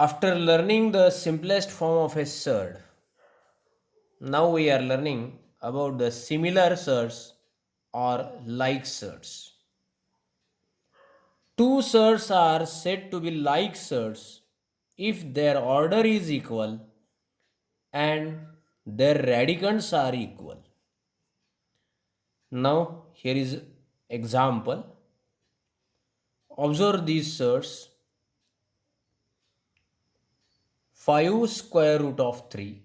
After learning the simplest form of a surd, now we are learning about the similar surds or like surds. Two surds are said to be like surds if their order is equal and their radicands are equal. Now here is example. Observe these surds. 5 square root of 3,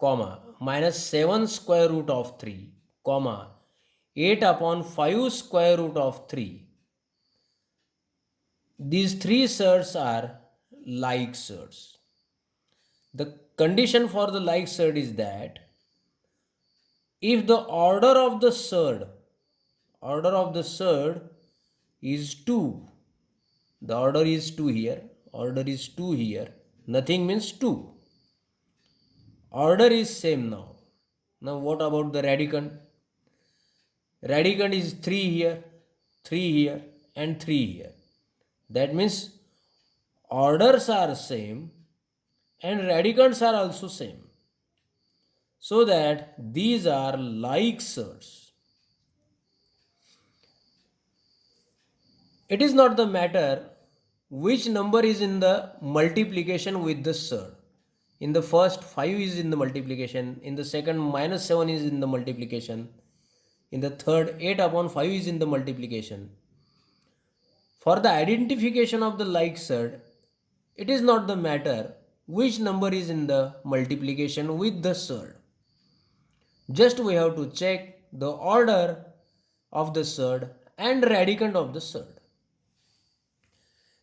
comma, minus 7 square root of 3, comma, 8 upon 5 square root of 3. These three surds are like surds. The condition for the like surd is that if the order of the surd is 2, the order is 2 here, order is 2 here, nothing means 2. Order is same now. Now what about the radicand? Radicand is 3 here, 3 here and 3 here. That means orders are same and radicands are also same. So that these are like surds. It is not the matter which number is in the multiplication with the surd. In the first 5 is in the multiplication, in the second minus 7 is in the multiplication, in the third 8 upon 5 is in the multiplication. For the identification of the like surd, it is not the matter which number is in the multiplication with the surd. Just we have to check the order of the surd and radicand of the surd.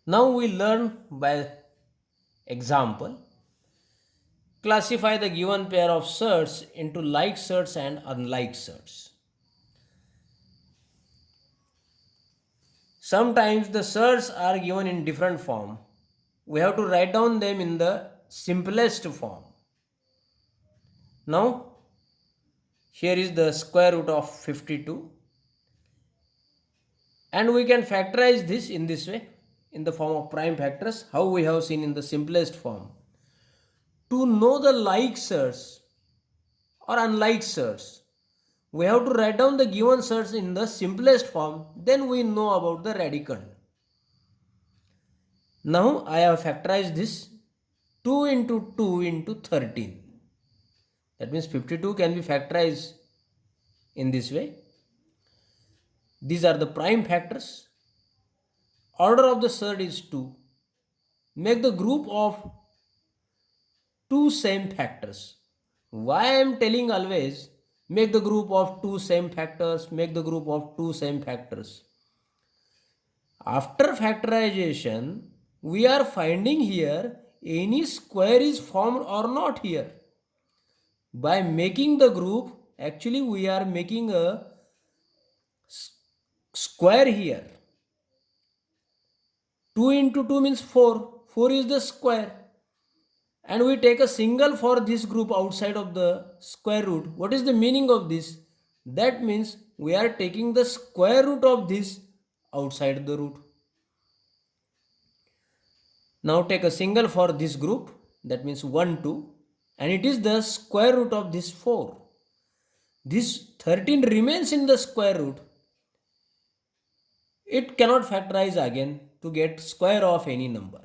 Now we learn by example. Classify the given pair of surds into like surds and unlike surds. Sometimes the surds are given in different form. We have to write down them in the simplest form. Now, here is the square root of 52. And we can factorize this in this way, in the form of prime factors, how we have seen in the simplest form. To know the like surds or unlike surds, we have to write down the given surds in the simplest form, then we know about the radicand. Now I have factorized this 2 into 2 into 13. That means 52 can be factorized in this way. These are the prime factors. Order of the surd is 2. Make the group of two same factors. Why I am telling always make the group of two same factors, make the group of two same factors. After factorization, we are finding here any square is formed or not here. By making the group, actually we are making a square here. 2 into 2 means 4. 4 is the square. And we take a single for this group outside of the square root. What is the meaning of this? That means we are taking the square root of this outside the root. Now take a single for this group, that means 1, 2, and it is the square root of this 4. This 13 remains in the square root. It cannot factorize again to get square of any number.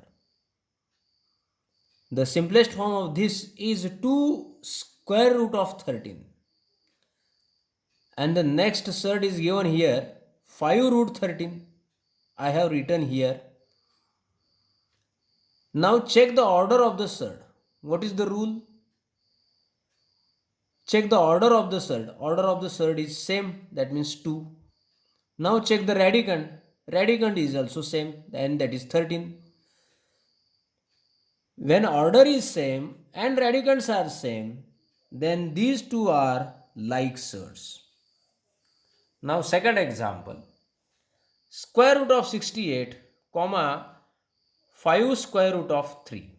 The simplest form of this is 2 square root of 13. And the next surd is given here, 5 root 13. I have written here. Now check the order of the surd. What is the rule? Check the order of the surd. Order of the surd is same, that means 2. Now check the radicand. Radicand is also same, and that is 13. When order is same and radicands are same, then these two are like surds. Now second example. Square root of 68, comma 5 square root of 3.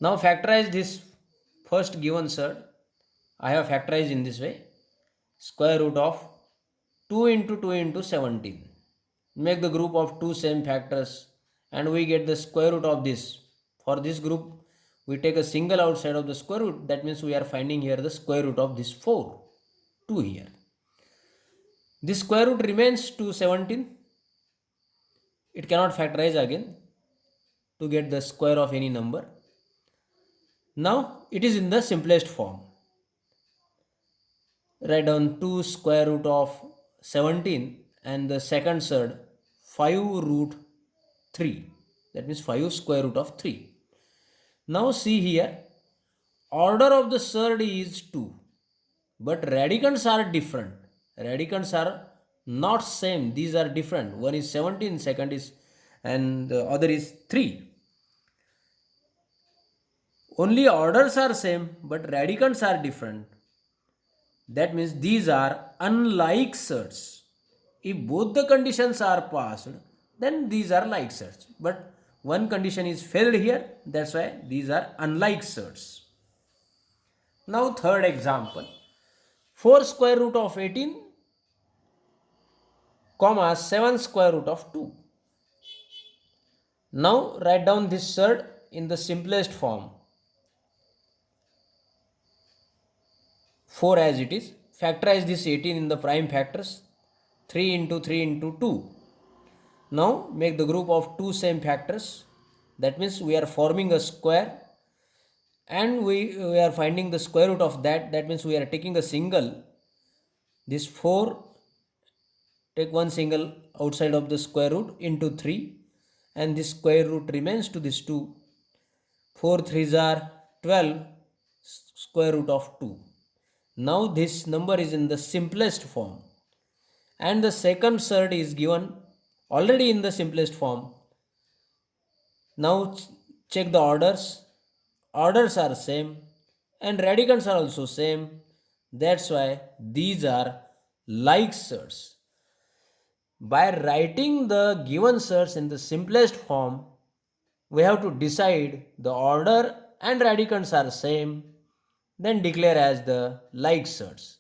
Now factorize this first given surd. I have factorized in this way. Square root of 2 into 2 into 17. Make the group of two same factors and we get the square root of this. For this group, we take a single outside of the square root. That means we are finding here the square root of this 4, 2 here. This square root remains to 17. It cannot factorize again to get the square of any number. Now it is in the simplest form. Write down 2 square root of 17 and the second surd 5 root 3. That means 5 square root of 3. Now see here, order of the surd is 2, but radicands are different. Radicands are not same. These are different. One is 17, second is, and the other is 3. Only orders are same, but radicands are different. That means these are unlike surds. If both the conditions are passed, then these are like surds. But one condition is failed here, that's why these are unlike surds. Now third example, 4 square root of 18, comma 7 square root of 2. Now write down this surd in the simplest form. 4 as it is. Factorize this 18 in the prime factors. 3 into 3 into 2. Now make the group of two same factors. That means we are forming a square and we are finding the square root of that. That means we are taking a single. This 4, take one single outside of the square root into 3 and this square root remains to this 2. 4 3s are 12 square root of 2. Now this number is in the simplest form and the second surd is given already in the simplest form. Now check the orders. Orders are same and radicands are also same. That's why these are like surds. By writing the given surds in the simplest form, we have to decide the order and radicands are same, then declare as the like surds.